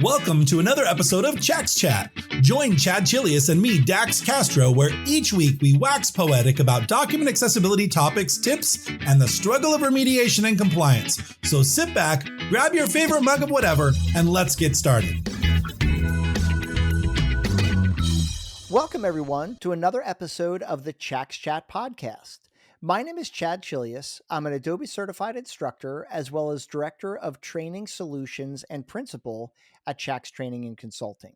Welcome to another episode of Chats Chat. Join Chad Chelius and me, Dax Castro, where each week we wax poetic about document accessibility topics, tips, and the struggle of remediation and compliance. So sit back, grab your favorite mug of whatever, and let's get started. Welcome, everyone, to another episode of the Chats Chat podcast. My name is Chad Chelius. I'm an Adobe certified instructor, as well as director of training solutions and principal at Chax Training and Consulting.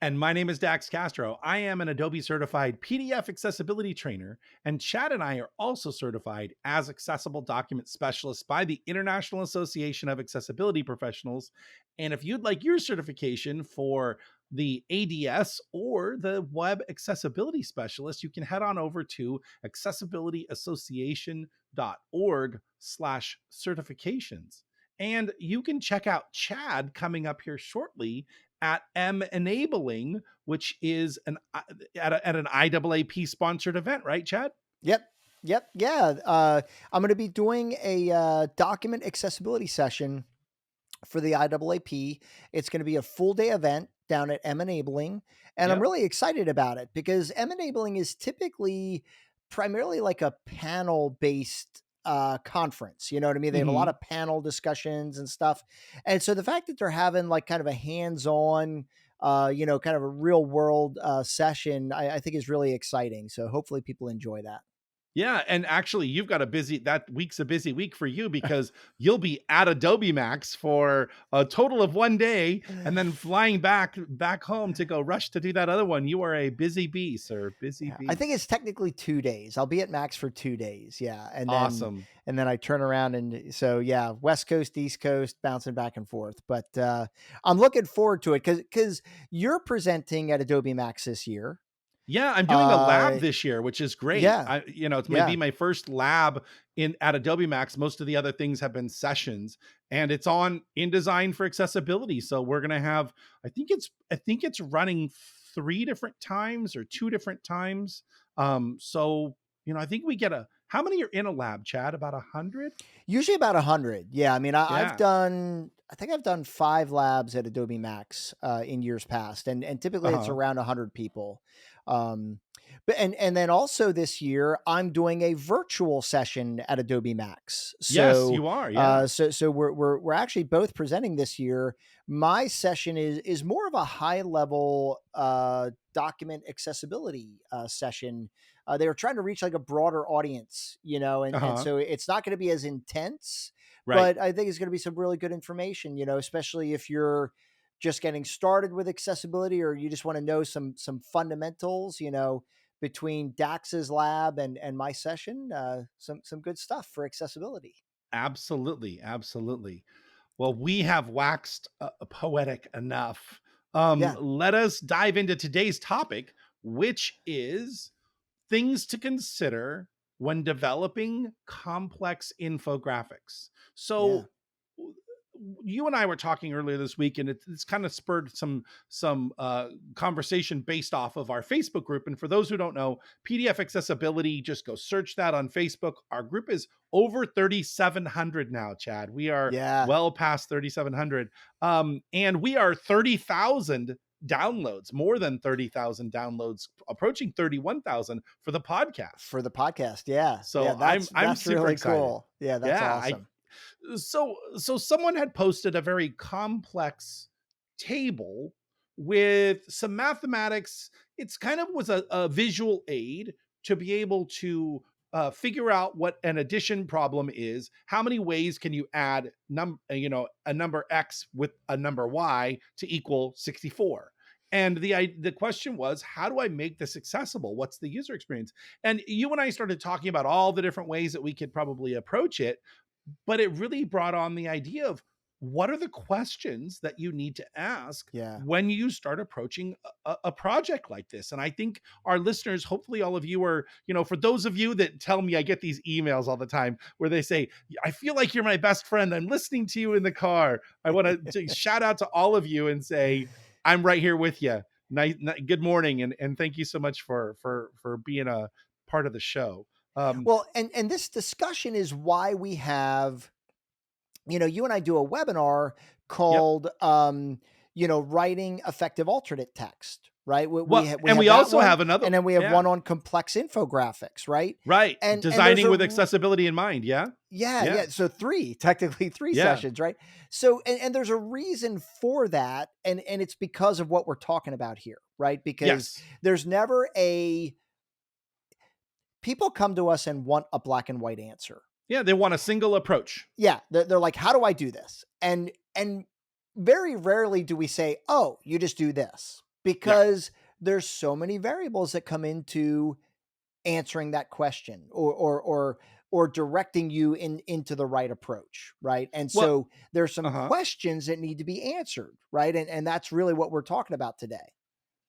And my name is Dax Castro. I am an Adobe certified PDF accessibility trainer, and Chad and I are also certified as accessible document specialists by the International Association of Accessibility Professionals. And if you'd like your certification for the ADS or the web accessibility specialist, you can head on over to accessibilityassociation.org/certifications. And you can check out Chad coming up here shortly at M Enabling, which is at an IAAP sponsored event, right, Chad? Yep. Yeah. I'm going to be doing a document accessibility session for the IAAP. It's going to be a full day event down at M Enabling. And I'm really excited about it because M Enabling is typically primarily like a panel based conference. You know what I mean? They have a lot of panel discussions and stuff. And so the fact that they're having like kind of a hands-on, kind of a real world session, I think is really exciting. So hopefully people enjoy that. Yeah, and actually you've got that week's a busy week for you because you'll be at Adobe Max for a total of 1 day and then flying back home to go rush to do that other one. You are a busy bee, sir. Busy bee. I think it's technically 2 days. I'll be at Max for 2 days. Yeah. And then, awesome. And then I turn around and so, yeah, West Coast, East Coast, bouncing back and forth. But I'm looking forward to it because you're presenting at Adobe Max this year. Yeah, I'm doing a lab this year, which is great. Yeah. It's going to be my first lab at Adobe Max. Most of the other things have been sessions, and it's on InDesign for accessibility. So we're going to have, I think it's running 3 different times or 2 different times. So I think we get how many are in a lab, Chad? About 100? Usually about 100. Yeah. I mean, I think I've done 5 labs at Adobe Max in years past, and typically it's around 100 people. But then also this year I'm doing a virtual session at Adobe Max. So, yes, you are. Yeah. So we're actually both presenting this year. My session is more of a high level document accessibility session. They were trying to reach like a broader audience, and so it's not going to be as intense, but I think it's going to be some really good information, especially if you're just getting started with accessibility or you just want to know some fundamentals, between Dax's lab and my session, some good stuff for accessibility. Absolutely. Well, we have waxed poetic enough. Let us dive into today's topic, which is things to consider when developing complex infographics. So you and I were talking earlier this week, and it's kind of spurred some conversation based off of our Facebook group. And for those who don't know, PDF accessibility, just go search that on Facebook. Our group is over 3,700 now, Chad. We are well past 3,700. And we are 30,000 downloads, more than 30,000 downloads, approaching 31,000 for the podcast. Yeah. So that's I'm super really excited. Cool. Yeah, that's awesome. So someone had posted a very complex table with some mathematics. It's kind of was a visual aid to be able to figure out what an addition problem is. How many ways can you add a number X with a number Y to equal 64? And the question was, how do I make this accessible? What's the user experience? And you and I started talking about all the different ways that we could probably approach it. But it really brought on the idea of what are the questions that you need to ask when you start approaching a project like this. And I think our listeners, hopefully all of you are, for those of you that tell me, I get these emails all the time where they say, I feel like you're my best friend. I'm listening to you in the car. I want to shout out to all of you and say, I'm right here with you. Good morning. And thank you so much for being a part of the show. And this discussion is why we have, you and I do a webinar called, writing effective alternate text, right? We Well, have we and have we that also one, have another, and then we have yeah, one on complex infographics, right? right. And there's Designing a with accessibility in mind. Yeah. yeah, Yeah. yeah. So technically three Yeah. sessions, right? So and there's a reason for that, and it's because of what we're talking about here, right? Because Yes. there's never a people come to us and want a black and white answer. Yeah. They want a single approach. Yeah, they're like, how do I do this? And very rarely do we say, oh, you just do this, Yeah. because there's so many variables that come into answering that question, or directing you into the right approach, right? And Well, so there's some uh-huh. questions that need to be answered, right? And that's really what we're talking about today.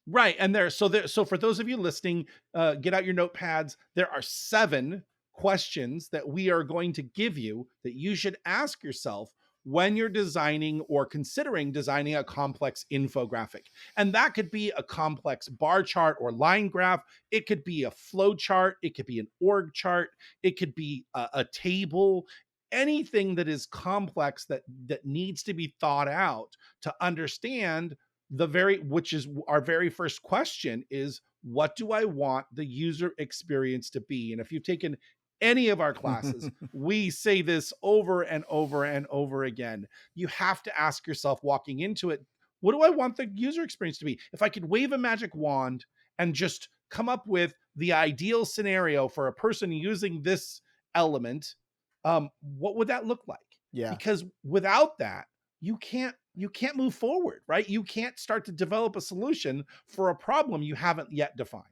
Right. And so for those of you listening, get out your notepads. There are 7 questions that we are going to give you that you should ask yourself when you're designing or considering designing a complex infographic. And that could be a complex bar chart or line graph. It could be a flow chart. It could be an org chart. It could be a table. Anything that is complex that needs to be thought out to understand which is our very first question, is what do I want the user experience to be? And if you've taken any of our classes, we say this over and over and over again. You have to ask yourself walking into it, what do I want the user experience to be? If I could wave a magic wand and just come up with the ideal scenario for a person using this element, what would that look like? Yeah. Because without that, you can't move forward, right? You can't start to develop a solution for a problem you haven't yet defined.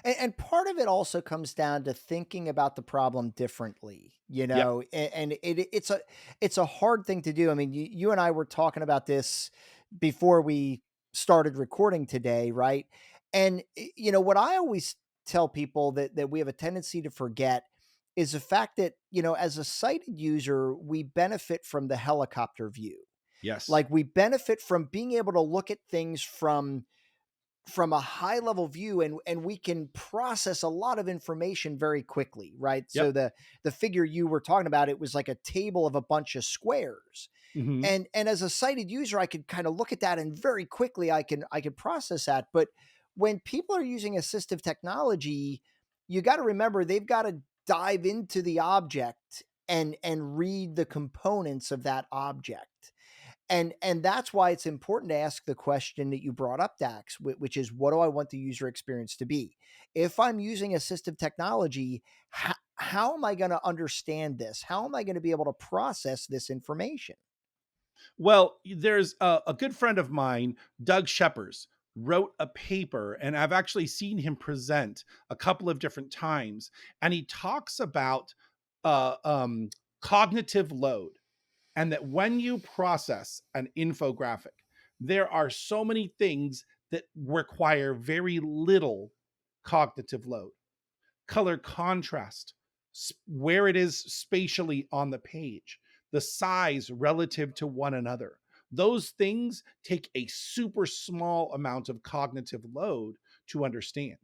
And part of it also comes down to thinking about the problem differently, Yep. and it's a hard thing to do. I mean, you and I were talking about this before we started recording today, right? And what I always tell people that we have a tendency to forget is the fact that, as a sighted user, we benefit from the helicopter view. Yes. Like, we benefit from being able to look at things from a high level view, and we can process a lot of information very quickly, right? So Yep. the figure you were talking about, it was like a table of a bunch of squares. Hmm. And as a sighted user, I could kind of look at that, and very quickly I can process that. But when people are using assistive technology, you got to remember, they've got to dive into the object and read the components of that object. And that's why it's important to ask the question that you brought up, Dax, which is, what do I want the user experience to be? If I'm using assistive technology, how am I going to understand this? How am I going to be able to process this information? Well, there's a good friend of mine, Doug Sheppers, wrote a paper, and I've actually seen him present a couple of different times. And he talks about uh, um, cognitive load, and that when you process an infographic, there are so many things that require very little cognitive load. Color contrast, where it is spatially on the page, the size relative to one another. Those things take a super small amount of cognitive load to understand.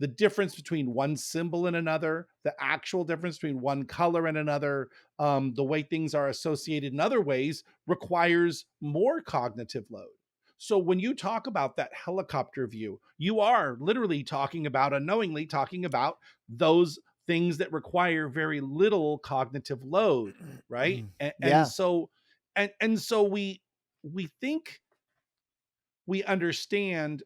The difference between one symbol and another, the actual difference between one color and another, the way things are associated in other ways requires more cognitive load. So when you talk about that helicopter view, you are literally talking about, unknowingly talking about, those things that require very little cognitive load, right? And Yeah. so and so we think we understand.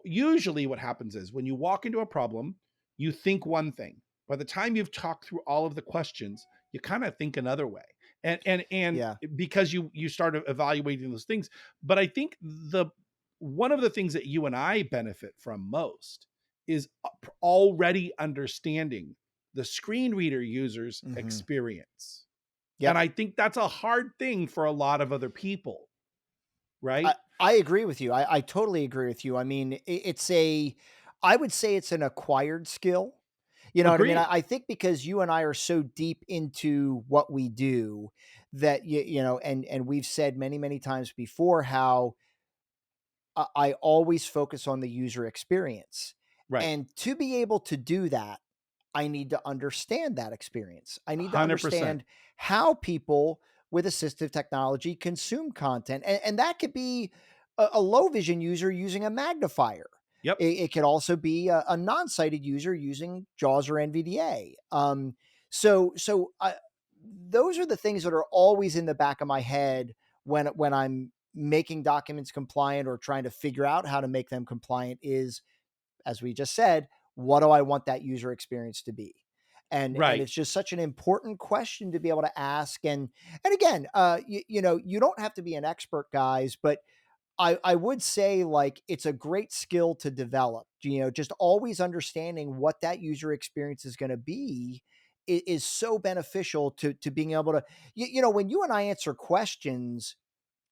Usually what happens is, when you walk into a problem, you think one thing. By the time you've talked through all of the questions, you kind of think another way, and Yeah. because you start evaluating those things. But I think the one of the things that you and I benefit from most is already understanding the screen reader user's Hmm. experience. And Yep. I think that's a hard thing for a lot of other people, I, right? I agree with you. I totally agree with you. I mean, I would say it's an acquired skill. You know what I mean? I, Agreed. I think because you and I are so deep into what we do, that and we've said many, many times before how I always focus on the user experience. Right. And to be able to do that, I need to understand that experience. I need to 100%. understand how people with assistive technology consume content. And that could be a low vision user using a magnifier. Yep. It could also be a non-sighted user using JAWS or NVDA. So those are the things that are always in the back of my head when I'm making documents compliant or trying to figure out how to make them compliant is, as we just said, what do I want that user experience to be? And Right. it's just such an important question to be able to ask. And again, you know, you don't have to be an expert, guys, but I would say like it's a great skill to develop. You know, just always understanding what that user experience is going to be is so beneficial to being able to, you know, when you and I answer questions,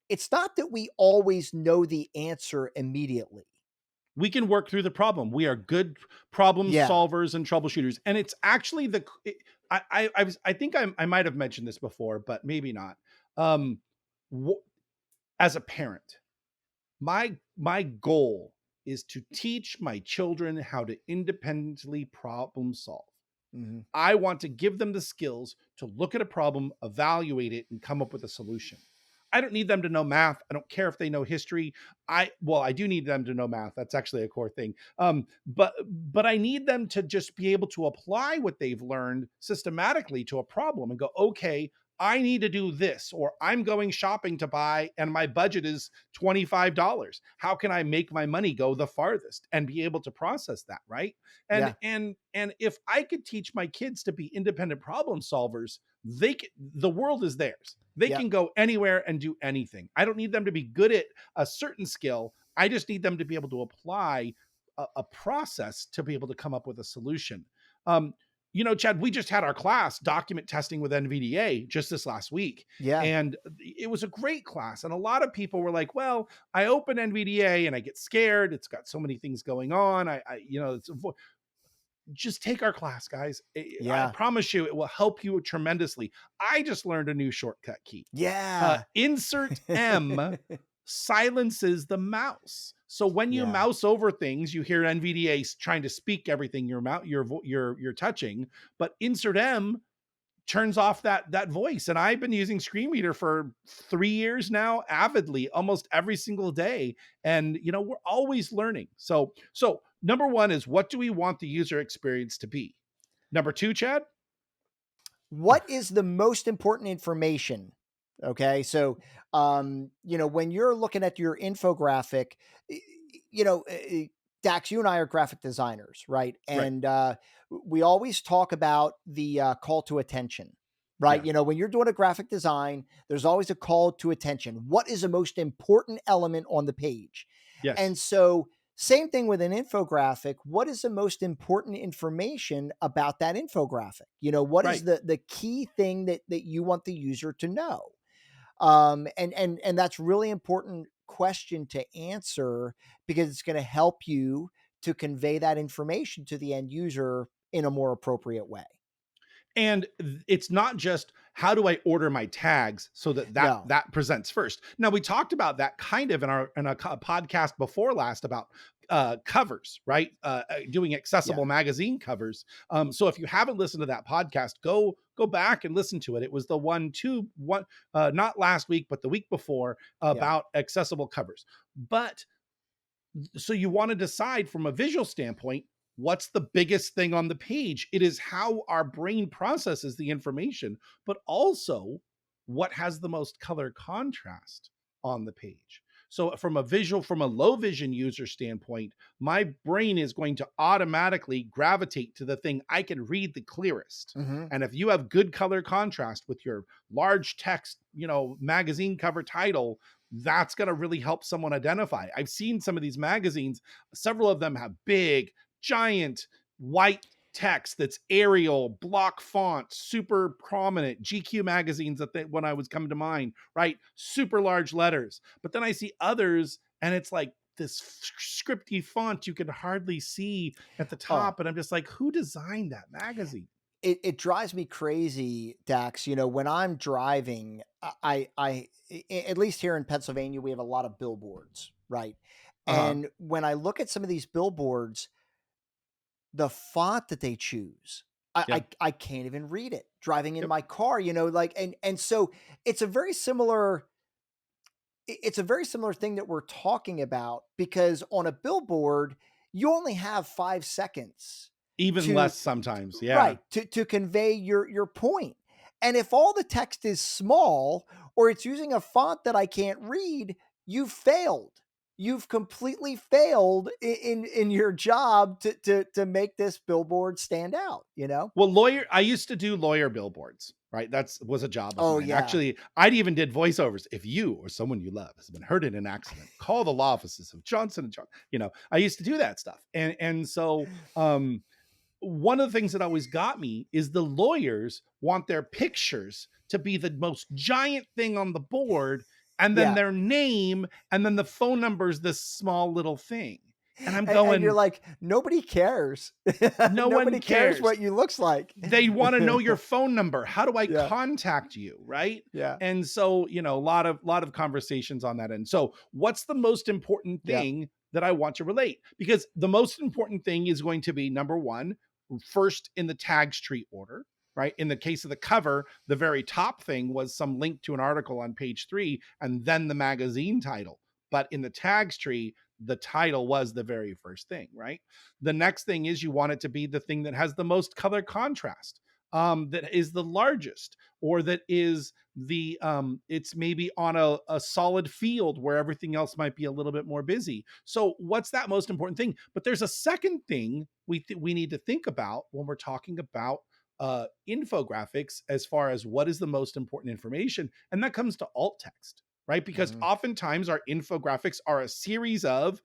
it's not that we always know the answer immediately. We can work through the problem. We are good problem Yeah. solvers and troubleshooters. And it's actually I think I might have mentioned this before, but maybe not. Um, as a parent, my goal is to teach my children how to independently problem solve. Hmm. I want to give them the skills to look at a problem, evaluate it, and come up with a solution. I don't need them to know math. I don't care if they know history. I do need them to know math. That's actually a core thing. But I need them to just be able to apply what they've learned systematically to a problem and go, okay, I need to do this, or I'm going shopping to buy, and my budget is $25. How can I make my money go the farthest and be able to process that, right? Yeah. And if I could teach my kids to be independent problem solvers, the world is theirs. They Yeah. can go anywhere and do anything. I don't need them to be good at a certain skill. I just need them to be able to apply a process to be able to come up with a solution. Um, Chad, we just had our class document testing with NVDA just this last week. Yeah. And it was a great class. And a lot of people were like, well, I open NVDA and I get scared. It's got so many things going on. Just take our class, guys. I Yeah. promise you, it will help you tremendously. I just learned a new shortcut key. Yeah. Insert M silences the mouse. So when you Yeah. mouse over things, you hear NVDA trying to speak everything you're touching, but insert M turns off that voice. And I've been using screen reader for 3 years now, avidly, almost every single day. And we're always learning. So number 1 is, what do we want the user experience to be? Number 2, Chad? What is the most important information? Okay. So, you know, when you're looking at your infographic, y- you know, Dax, you and I are graphic designers, right? Right. And we always talk about the call to attention, right? Yeah. You know, when you're doing a graphic design, there's always a call to attention. What is the most important element on the page? Yes. And so, same thing with an infographic. What is the most important information about that infographic? You know, what is Right. the key thing that you want the user to know? And that's really important question to answer because it's going to help you to convey that information to the end user in a more appropriate way. And it's not just, how do I order my tags so that No. that presents first. Now, we talked about that kind of in a podcast before last about covers, right? Doing Yeah. accessible magazine covers. So if you haven't listened to that podcast, go back and listen to it. It was the one not last week, but the week before, Yeah. about accessible covers. But so you want to decide from a visual standpoint, what's the biggest thing on the page? It is how our brain processes the information, but also what has the most color contrast on the page. So from a low vision user standpoint, my brain is going to automatically gravitate to the thing I can read the clearest. Hmm. And if you have good color contrast with your large text, magazine cover title, that's going to really help someone identify. I've seen some of these magazines, several of them have big, giant white text that's Arial, block font, super prominent. GQ magazines, when I was coming to mind, right? Super large letters. But then I see others, and it's like this scripty font you can hardly see at the Oh, top. And I'm just like, who designed that magazine? it drives me crazy, Dax. You know, when I'm driving, at least here in Pennsylvania, we have a lot of billboards, right? Uh-huh. And when I look at some of these billboards, the font that they choose, Yeah. I can't even read it driving in Yep. my car, you know, like, and so it's a very similar it's a very similar thing that we're talking about, because on a billboard, you only have 5 seconds Even to less sometimes. Yeah. right, to convey your point. And if all the text is small, or it's using a font that I can't read, you've failed. You've completely failed in your job to make this billboard stand out, you know? Well, I used to do lawyer billboards, right? That's was a job of Oh mine. yeah. Actually, I even did voiceovers. If you or someone you love has been hurt in an accident, call the law offices of Johnson and Johnson. I used to do that stuff. And so one of the things that always got me is the lawyers want their pictures to be the most giant thing on the board, and then Yeah. their name, and then the phone number is this small little thing. And I'm And you're going, like, nobody cares. no one Nobody cares cares. what you looks like. They want to know your phone number. How do I Yeah. contact you? Right. Yeah. And so, a lot of conversations on that end. So what's the most important Yeah. thing that I want to relate? Because the most important thing is going to be, number one, first in the tags tree order, right? In the case of the cover, the very top thing was some link to an article on page 3 and then the magazine title. But in the tags tree, the title was the very first thing, right? The next thing is you want it to be the thing that has the most color contrast, that is the largest, or that is it's maybe on a solid field where everything else might be a little bit more busy. So what's that most important thing? But there's a second thing we need to think about when we're talking about infographics, as far as what is the most important information, and that comes to alt text, right? Because Mhm. oftentimes our infographics are a series of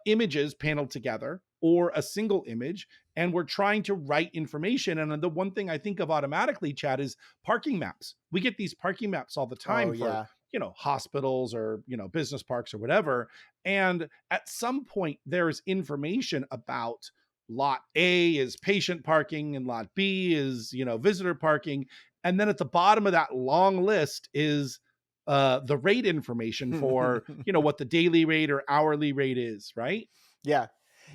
images paneled together, or a single image, and we're trying to write information. And the one thing I think of automatically, Chad, is parking maps. We get these parking maps all the Oh time for yeah. hospitals, or business parks, or whatever. And at some point, there's information about lot A is patient parking and lot B is visitor parking. And then at the bottom of that long list is the rate information for what the daily rate or hourly rate is, right? Yeah.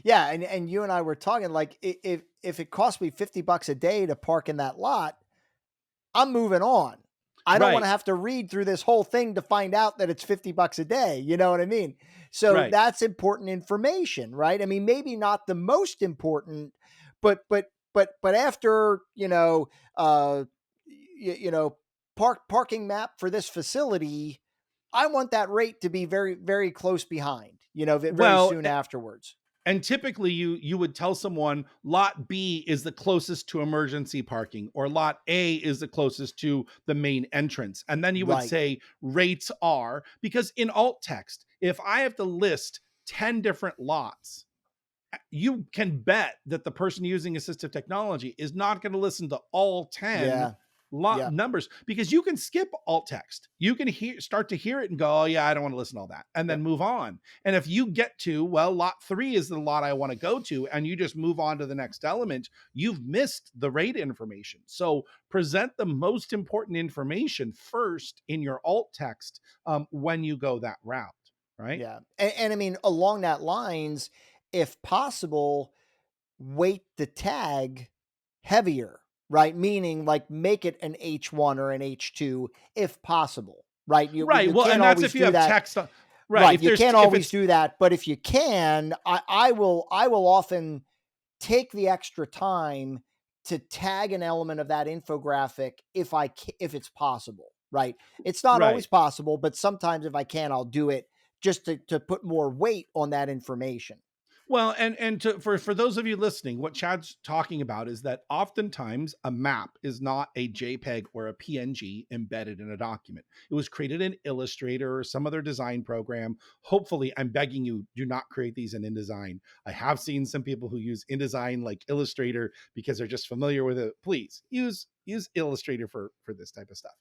Yeah, and you and I were talking, like, if it costs me $50 a day to park in that lot, I'm moving on. I don't want Right, to have to read through this whole thing to find out that it's $50 a day. You know what I mean? So right. that's important information, right? I mean, maybe not the most important, but after, you know, parking map for this facility, I want that rate to be very, very close behind, very Well, soon afterwards. and typically you would tell someone lot B is the closest to emergency parking, or lot A is the closest to the main entrance. And then you would Right. say rates are, because in alt text, if I have to list 10 different lots, you can bet that the person using assistive technology is not going to listen to all 10 Yeah. lot Yeah. numbers, because you can skip alt text. You can start to hear it and go, oh yeah, I don't want to listen to all that, and then Yep. move on. And if you get to, well, lot 3 is the lot I want to go to, and you just move on to the next element, you've missed the rate information. So present the most important information first in your alt text, when you go that route, right? Yeah. And I mean, along that lines, if possible, weight the tag heavier, right? Meaning, like, make it an H1 or an H2 if possible, right? Right. You Well, can't and that's if always you do have that. text on. Right. Right. You can't If always it's do that. But if you can, I will often take the extra time to tag an element of that infographic if it's possible, right? It's not right. always possible, but sometimes if I can, I'll do it just to put more weight on that information. Well, for those of you listening, what Chad's talking about is that oftentimes a map is not a JPEG or a PNG embedded in a document. It was created in Illustrator or some other design program. Hopefully, I'm begging you, do not create these in InDesign. I have seen some people who use InDesign like Illustrator because they're just familiar with it. Please use Illustrator for this type of stuff.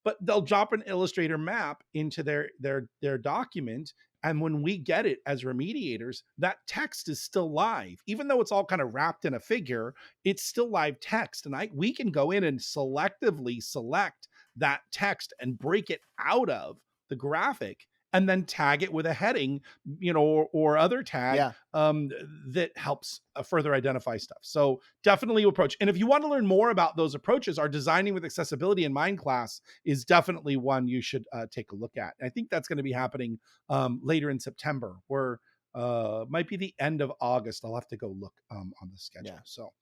But they'll drop an Illustrator map into their document, and when we get it as remediators, that text is still live. Even though it's all kind of wrapped in a figure, it's still live text. And we can go in and selectively select that text and break it out of the graphic and then tag it with a heading, or other tag Yeah. that helps further identify stuff. So definitely approach. And if you want to learn more about those approaches, our Designing with Accessibility in Mind class is definitely one you should take a look at. I think that's going to be happening later in September, where might be the end of August. I'll have to go look on the schedule. Yeah. So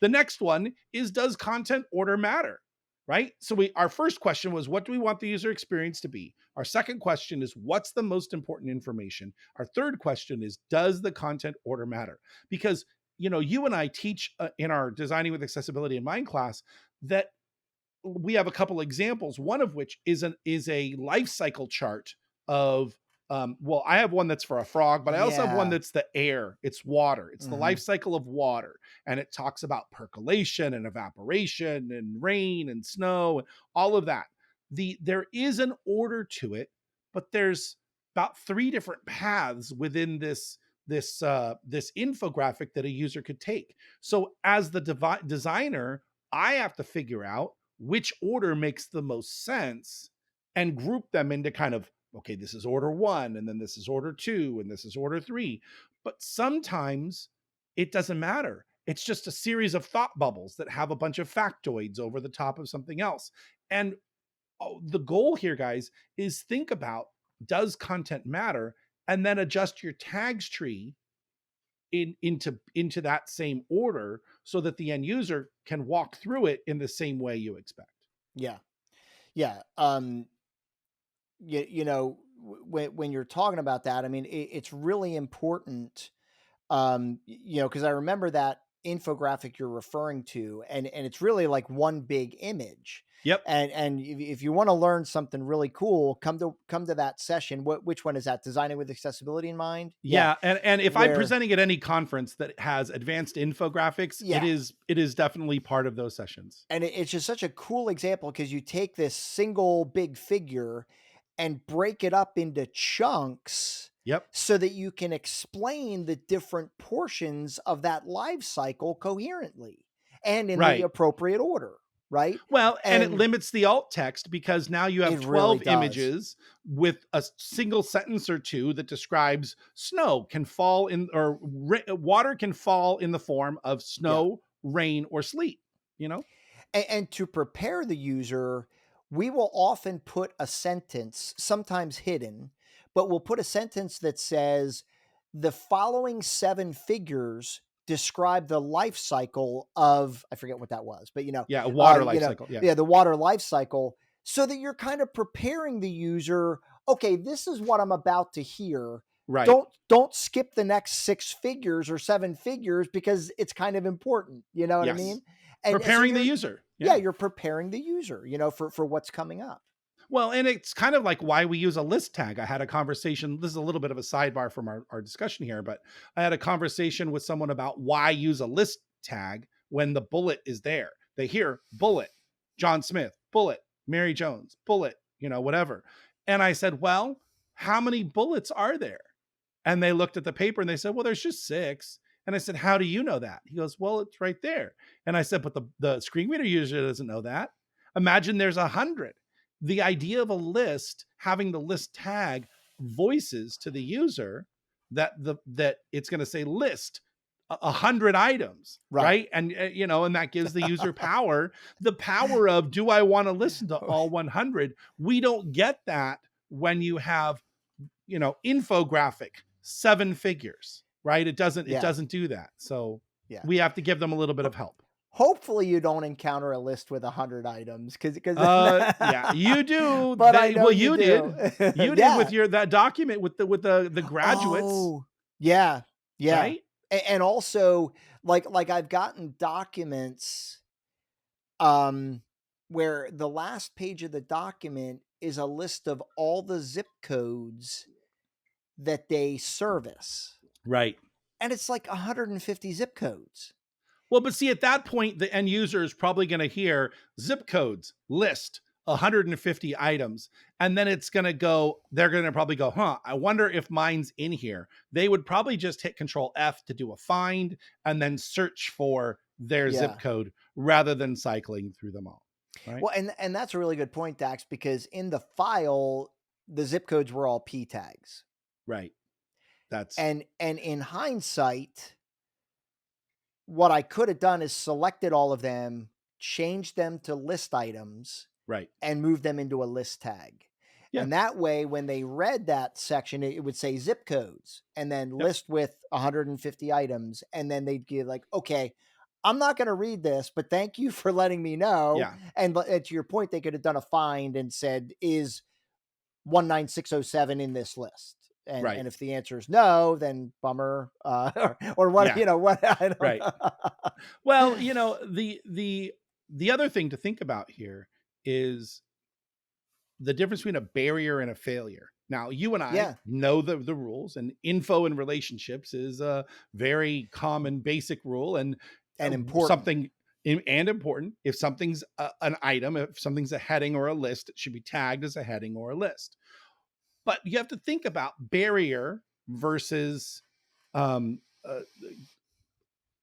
the next one is, does content order matter? Right? So our first question was, what do we want the user experience to be? Our second question is, what's the most important information? Our third question is, does the content order matter? Because, you and I teach in our Designing with Accessibility in Mind class that we have a couple examples, one of which is a life cycle chart of well, I have one that's for a frog, but I also have one Yeah. that's the air. It's water. It's the Mhm. life cycle of water. And it talks about percolation and evaporation and rain and snow and all of that. There is an order to it, but there's about 3 different paths within this infographic that a user could take. So as the designer, I have to figure out which order makes the most sense and group them into kind of, okay, this is order 1, and then this is order 2, and this is order 3. But sometimes it doesn't matter. It's just a series of thought bubbles that have a bunch of factoids over the top of something else. And the goal here, guys, is think about, does content matter? And then adjust your tags tree into that same order so that the end user can walk through it in the same way you expect. Yeah. Yeah. When you're talking about that, I mean, it's really important, because I remember that infographic you're referring to, and it's really like one big image. Yep. And if you want to learn something really cool, come to that session. Which one is that? Designing with Accessibility in Mind? Yeah, and if I'm Where presenting at any conference that has advanced infographics, Yeah. it is definitely part of those sessions. And it's just such a cool example because you take this single big figure and break it up into chunks Yep. so that you can explain the different portions of that life cycle coherently and in the Right. appropriate order, right? Well, and it And limits the alt text because now you have it really 12 does. images with a single sentence or two that describes snow can fall in, or water can fall in the form of snow, rain, or sleet, And to prepare the user, we will often put a sentence, sometimes hidden, but we'll put a sentence that says, the following 7 figures describe the life cycle of, I forget what that was, but Yeah, a water life cycle. Yeah. the water life cycle, so that you're kind of preparing the user. Okay, this is what I'm about to hear. Right. Don't skip the next 6 figures or 7 figures because it's kind of important. You know what I Yes. mean? And so Preparing the user. yeah, you're preparing the user, for what's coming up. Well, and it's kind of like why we use a list tag. I had a conversation. This is a little bit of a sidebar from our discussion here, but I had a conversation with someone about why use a list tag when the bullet is there. They hear bullet, John Smith, bullet, Mary Jones, bullet, whatever. And I said, well, how many bullets are there? And they looked at the paper and they said, well, there's just 6. And I said, how do you know that? He goes, well, it's right there. And I said, but the screen reader user doesn't know that. Imagine there's 100. The idea of a list, having the list tag, voices to the user that it's going to say list 100 items, right? And and that gives the user power. The power of, do I want to listen to all 100? We don't get that when you have infographic 7 figures, right? It doesn't do that. So we have to give them a little bit of help. Hopefully you don't encounter a list with 100 items because yeah, you do. But I know you did. You did with that document with the graduates. Oh, yeah. Right? And also like I've gotten documents where the last page of the document is a list of all the zip codes that they service. Right. And it's like 150 zip codes. Well, but see, at that point, the end user is probably going to hear zip codes, list, 150 items. And then they're going to probably go, I wonder if mine's in here. They would probably just hit Control F to do a find and then search for their zip code rather than cycling through them all. Right? Well, and that's a really good point, Dax, because in the file, the zip codes were all P tags. Right. That's And in hindsight, what I could have done is selected all of them, changed them to list items, right. and moved them into a list tag. Yeah. And that way, when they read that section, it would say zip codes and then Yep. list with 150 items. And then they'd give like, okay, I'm not going to read this, but thank you for letting me know. Yeah. And to your point, they could have done a find and said, is 19607 in this list? And, Right. and if the answer is no, then bummer, or what, Yeah. you know, what, I don't Right. know. Well, you know, the other thing to think about here is the difference between a barrier and a failure. Now, you and I Yeah. know the rules, and info in relationships is a very common basic rule, and important. something and important. If something's an item, if something's a heading or a list, it should be tagged as a heading or a list. But you have to think about barrier versus, I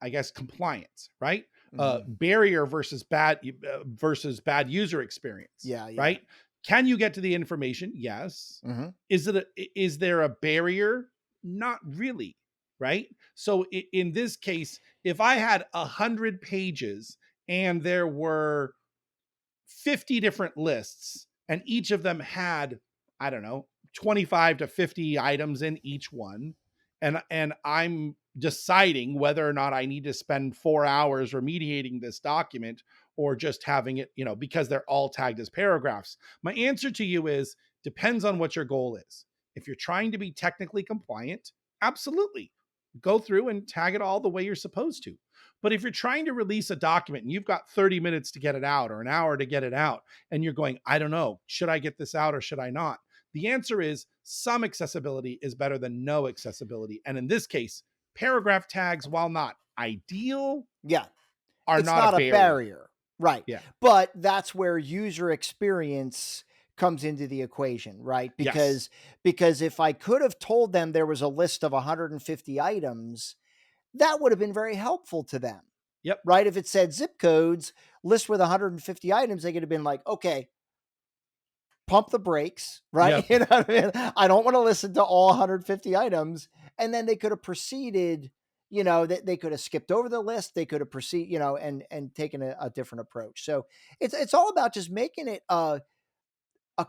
guess, compliance, right? Barrier versus bad user experience. Yeah. Right. Can you get to the information? Yes. Is there a barrier? Not really. Right. So in this case, if I had 100 pages and there were 50 different lists and each of them had, I don't know, 25 to 50 items in each one, and I'm deciding whether or not I need to spend 4 hours remediating this document or just having it, you know, because they're all tagged as paragraphs. My answer to you is depends on what your goal is. If you're trying to be technically compliant, absolutely go through and tag it all the way you're supposed to. But if you're trying to release a document and you've got 30 minutes to get it out or an hour to get it out, and you're going, I don't know, should I get this out or should I not? The answer is some accessibility is better than no accessibility. And in this case, paragraph tags, while not ideal, are it's not a barrier. Right. Yeah. But that's where user experience comes into the equation, right? Because if I could have told them there was a list of 150 items, that would have been very helpful to them. Yep. Right. If it said zip codes, list with 150 items, they could have been like, okay, pump the brakes, right? Yep. You know what I mean? I don't want to listen to all 150 items. And then they could have proceeded, you know, they could have skipped over the list. They could have proceeded, you know, and taken a different approach. So it's all about just making it a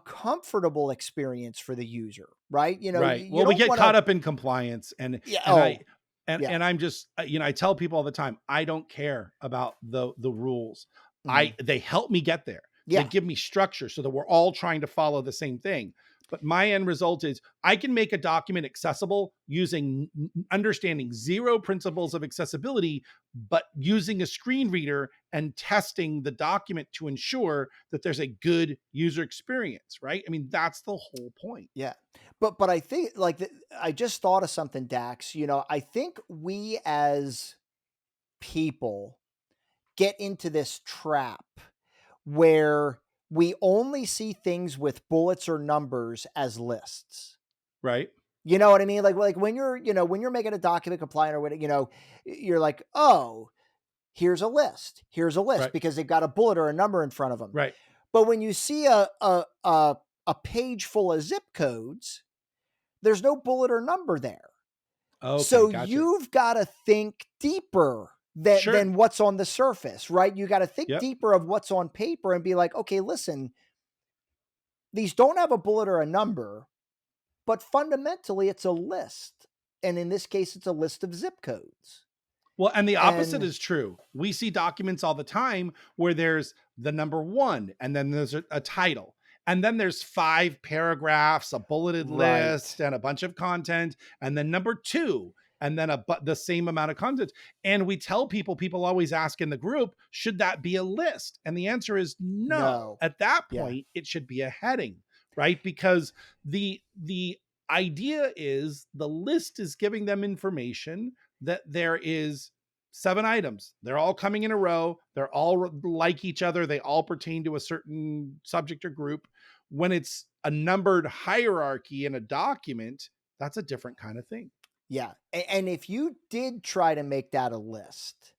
comfortable experience for the user, right? You know, right. you Well, we don't get caught up in compliance and I'm just, you know, I tell people all the time, I don't care about the rules. They help me get there. They give me structure so that we're all trying to follow the same thing. But my end result is I can make a document accessible using understanding 0 principles of accessibility, but using a screen reader and testing the document to ensure that there's a good user experience, right? I mean, that's the whole point. Yeah. But I think I just thought of something, Dax. You know, I think we as people get into this trap where we only see things with bullets or numbers as lists. Right. You know what I mean? Like when you're, you know, when you're making a document compliant or whatever, you know, you're like, oh, here's a list. Here's a list because they've got a bullet or a number in front of them. Right. But when you see a page full of zip codes, there's no bullet or number there. Okay, so gotcha. You've got to think deeper than what's on the surface, right? You got to think deeper of what's on paper and be like, okay, listen, these don't have a bullet or a number, but fundamentally it's a list. And in this case, it's a list of zip codes. Well, and the opposite is true. We see documents all the time where there's the number 1 and then there's a title. And then there's 5 paragraphs, a bulleted list, and a bunch of content, and then number 2, and then the same amount of content. And we tell people always ask in the group, should that be a list? And the answer is no. At that point, it should be a heading, right? Because the idea is the list is giving them information that there is 7 items. They're all coming in a row. They're all like each other. They all pertain to a certain subject or group. When it's a numbered hierarchy in a document, that's a different kind of thing. Yeah. And if you did try to make that a list,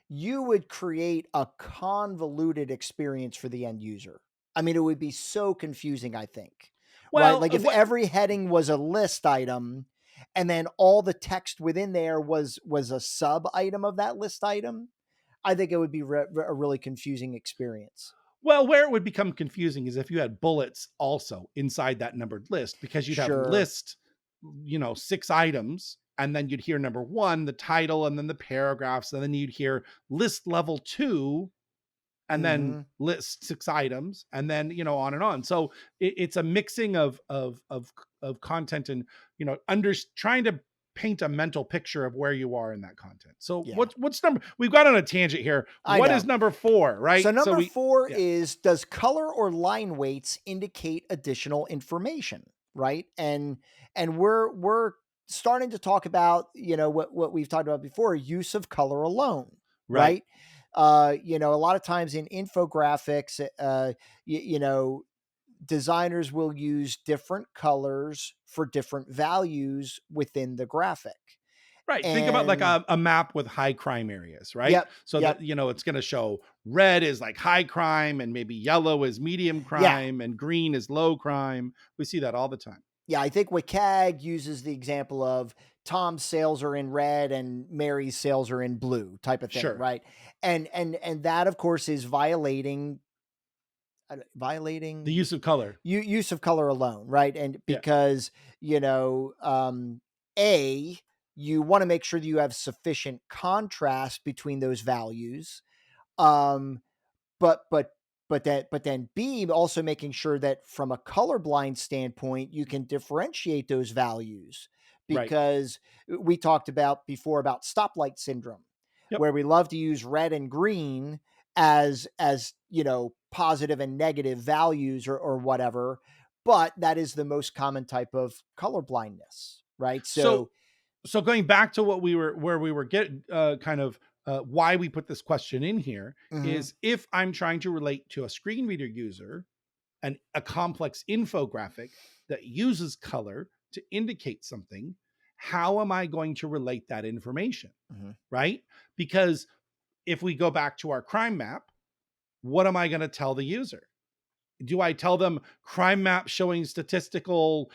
you would create a convoluted experience for the end user. I mean, it would be so confusing, I think. right? Well, Like if what every heading was a list item and then all the text within there was a sub item of that list item, I think it would be a really confusing experience. Well, where it would become confusing is if you had bullets also inside that numbered list, because you'd have Sure. list, 6 items, and then you'd hear number 1, the title, and then the paragraphs, and then you'd hear list level 2, and then Mm-hmm. list 6 items, and then, on and on. So it's a mixing of content, and, trying to paint a mental picture of where you are in that content. So Yeah, what's number, we've got on a tangent here. I What is know. number 4, So right? So number four yeah. is, does color or line weights indicate additional information, right? And we're starting to talk about, what we've talked about before, use of color alone, Right. right? A lot of times in infographics, designers will use different colors for different values within the graphic. Right. Think about like And a map with high crime areas, right? yep, So that, yep, it's going to show red is like high crime, and maybe yellow is medium yeah. crime, and green is low crime. We see that all the time. Yeah, I think WCAG uses the example of Tom's sales are in red and Mary's sales are in blue type of thing, Sure. right? And that of course is violating The use of color. use of color alone, right? And Yeah. because a, you want to make sure that you have sufficient contrast between those values. Um, but but but then B, also making sure that from a colorblind standpoint you can differentiate those values, Right. because we talked about before about stoplight syndrome, Yep. where we love to use red and green as positive and negative values or whatever, but that is the most common type of color blindness, right? So So so going back to what we were where we were getting, kind of, why we put this question in here mhm, is, if I'm trying to relate to a screen reader user and a complex infographic that uses color to indicate something, how am I going to relate that information? mhm. Right? Because if we go back to our crime map, what am I going to tell the user? Do I tell them crime map showing statistical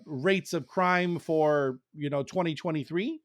rates of crime for 2023?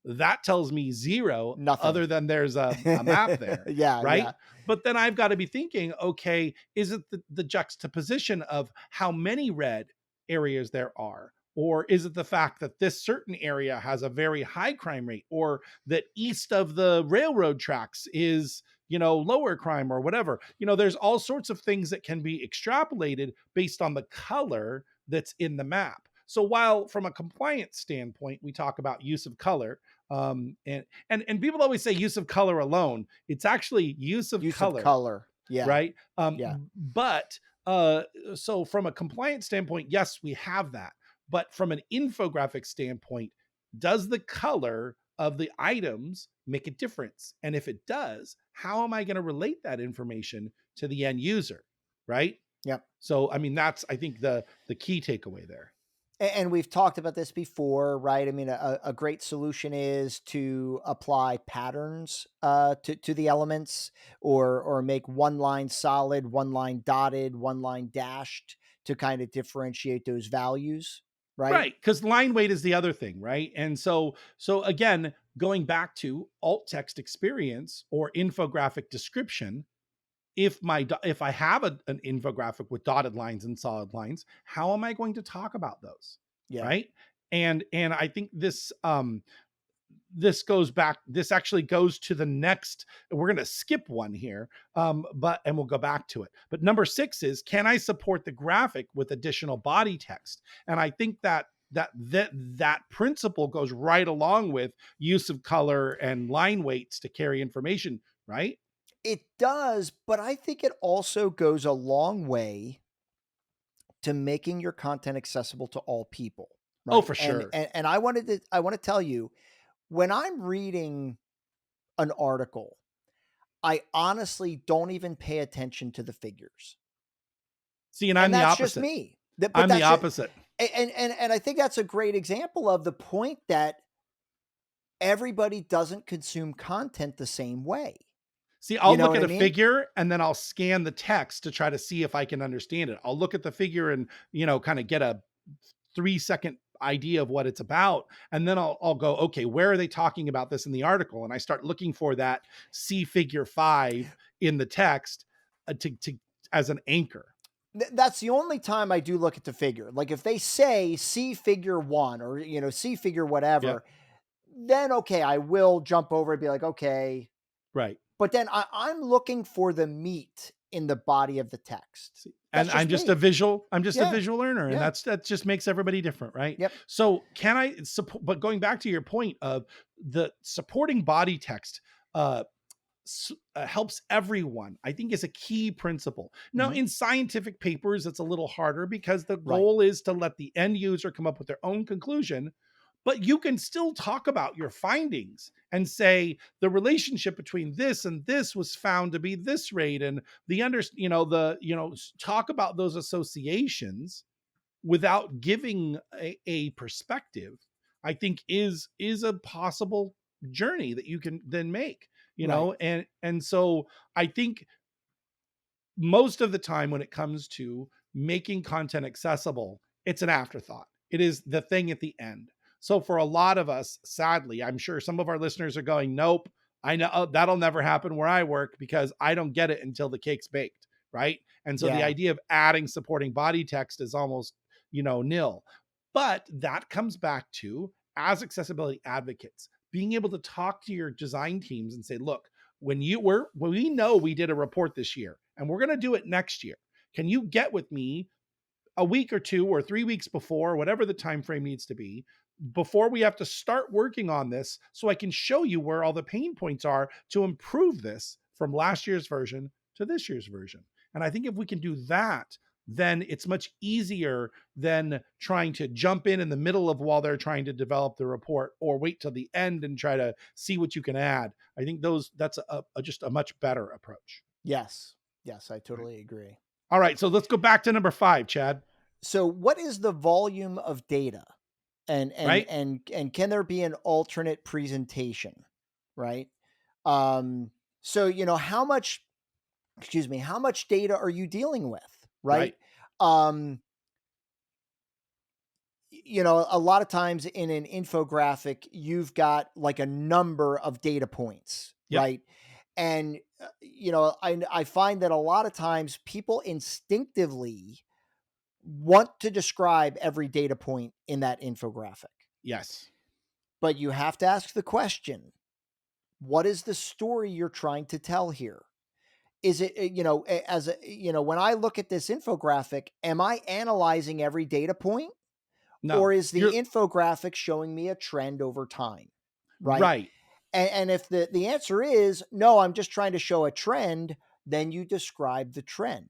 That tells me zero, Nothing. other than there's a map there, Yeah, right? yeah. But then I've got to be thinking, okay, is it the juxtaposition of how many red areas there are? Or is it the fact that this certain area has a very high crime rate, or that east of the railroad tracks is, lower crime, or whatever? There's all sorts of things that can be extrapolated based on the color that's in the map. So while from a compliance standpoint, we talk about use of color, and people always say use of color alone. It's actually use of Use of color, color. Yeah, right? yeah. But so from a compliance standpoint, yes, we have that. But from an infographic standpoint, does the color of the items make a difference? And if it does, how am I going to relate that information to the end user? Right. Yep. So, I mean, that's, I think, the key takeaway there. And we've talked about this before, right? I mean, a great solution is to apply patterns to the elements, or make one line solid, one line dotted, one line dashed to kind of differentiate those values, right? Right, because line weight is the other thing, right? And so again, going back to alt text experience or infographic description, if I have an infographic with dotted lines and solid lines, how am I going to talk about those? Yeah. Right? And I think this actually goes to the next, we're going to skip one here, and we'll go back to it. But number 6 is, can I support the graphic with additional body text? And I think that principle goes right along with use of color and line weights to carry information, right? It does, but I think it also goes a long way to making your content accessible to all people, Oh, right? for And sure. and, and I want to tell you, when I'm reading an article, I honestly don't even pay attention to the figures. See, and I'm And the that's just opposite. me. But I'm the that's just, opposite. and I think that's a great example of the point that everybody doesn't consume content the same way. See, You I'll know look what at I a mean? figure and then I'll scan the text to try to see if I can understand it. I'll look at the figure and, kind of get a 3-second idea of what it's about. And then I'll go, okay, where are they talking about this in the article? And I start looking for that see figure 5 in the text to as an anchor. That's the only time I do look at the figure. Like if they say see figure 1 or, see figure Yeah. whatever, then okay, I will jump over and be like, okay. Right. But then I'm looking for the meat in the body of the text. See, That's and just me. I'm just a Yeah. visual learner, and Yeah. that just makes everybody different, right? Yep. So can I support, but going back to your point of the supporting body text, uh, helps everyone, I think, is a key principle. Now, Mhm. in scientific papers, it's a little harder because the Right. goal is to let the end user come up with their own conclusion. But you can still talk about your findings and say the relationship between this and this was found to be this rate, and talk about those associations without giving a perspective. I think is a possible journey that you can then make, Right. and so I think most of the time when it comes to making content accessible, it's an afterthought. It is the thing at the end. So for a lot of us, sadly, I'm sure some of our listeners are going, nope, I know that'll never happen where I work because I don't get it until the cake's baked. Right. And so the Yeah. idea of adding supporting body text is almost, nil. But that comes back to, as accessibility advocates, being able to talk to your design teams and say, look, when we know we did a report this year and we're going to do it next year, can you get with me a week or 2 or 3 weeks before, whatever the time frame needs to be, before we have to start working on this, so I can show you where all the pain points are to improve this from last year's version to this year's version. And I think if we can do that, then it's much easier than trying to jump in the middle of while they're trying to develop the report, or wait till the end and try to see what you can add. I think that's just a much better approach. Yes. Yes, I Right. totally agree. All right, so let's go back to number 5, Chad. So what is the volume of data? Right? And can there be an alternate presentation? Right? Um so how much, excuse me, how much data are you dealing with? Right? Right. Um a lot of times in an infographic, you've got like a number of data points, Yep. right? And, I find that a lot of times people instinctively want to describe every data point in that infographic, Yes. but you have to ask the question, what is the story you're trying to tell here? Is it, when I look at this infographic, am I analyzing every data point? No. Or is the You're infographic showing me a trend over time? Right. right. And if the answer is no, I'm just trying to show a trend, then you describe the trend.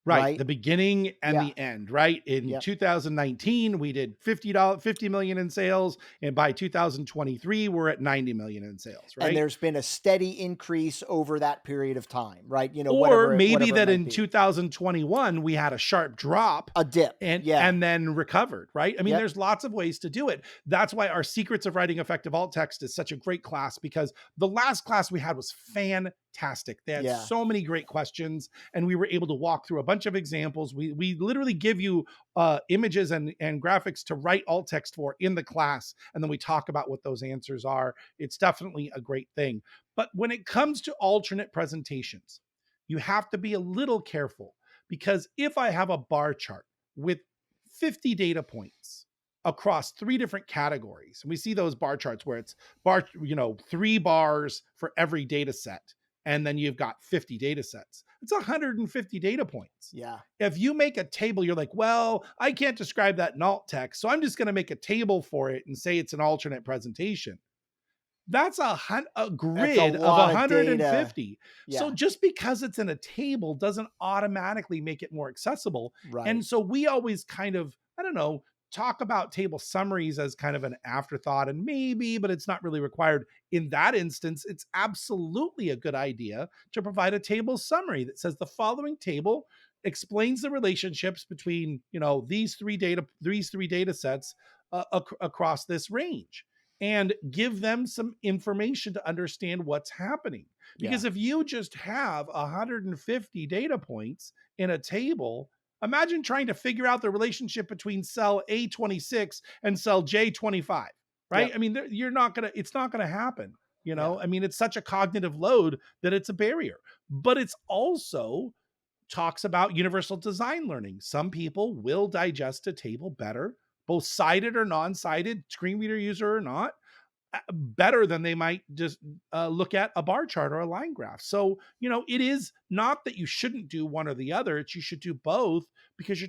Right, Right. the beginning and Yeah. the end, right? In Yep. 2019, we did $50 million in sales, and by 2023, we're at 90 million in sales, And right? there's been a steady increase over that period of time, right? Or maybe Whatever it that might in be. 2021 we had a sharp drop A dip. and Yeah. and then recovered, right? I mean, Yep. there's lots of ways to do it. That's why our Secrets of Writing Effective Alt Text is such a great class, because the last class we had was fantastic. They had Yeah. so many great questions, and we were able to walk through a bunch of examples. We literally give you images and graphics to write alt text for in the class, and then we talk about what those answers are. It's definitely a great thing. But when it comes to alternate presentations, you have to be a little careful, because if I have a bar chart with 50 data points across 3 different categories, and we see those bar charts where it's 3 bars for every data set, and then you've got 50 data sets. It's 150 data points. Yeah. If you make a table, you're like, well, I can't describe that in alt text, so I'm just going to make a table for it and say it's an alternate presentation. That's a That's a grid of lot of data. 150. So Yeah. just because it's in a table doesn't automatically make it more accessible. And Right. so we always kind of, I don't know, talk about table summaries as kind of an afterthought, and maybe, but it's not really required. In that instance, it's absolutely a good idea to provide a table summary that says the following table explains the relationships between, these three data sets across this range. and give them some information to understand what's happening. Because if you just have 150 data points in a table, imagine trying to figure out the relationship between cell A26 and cell J25, right? Yep. I mean, it's not gonna happen. Yeah. I mean, it's such a cognitive load that it's a barrier. But it's also talks about universal design learning. Some people will digest a table better, both sighted or non-sighted, screen reader user or not, better than they might just look at a bar chart or a line graph. So, it is not that you shouldn't do one or the other. It's you should do both, because you're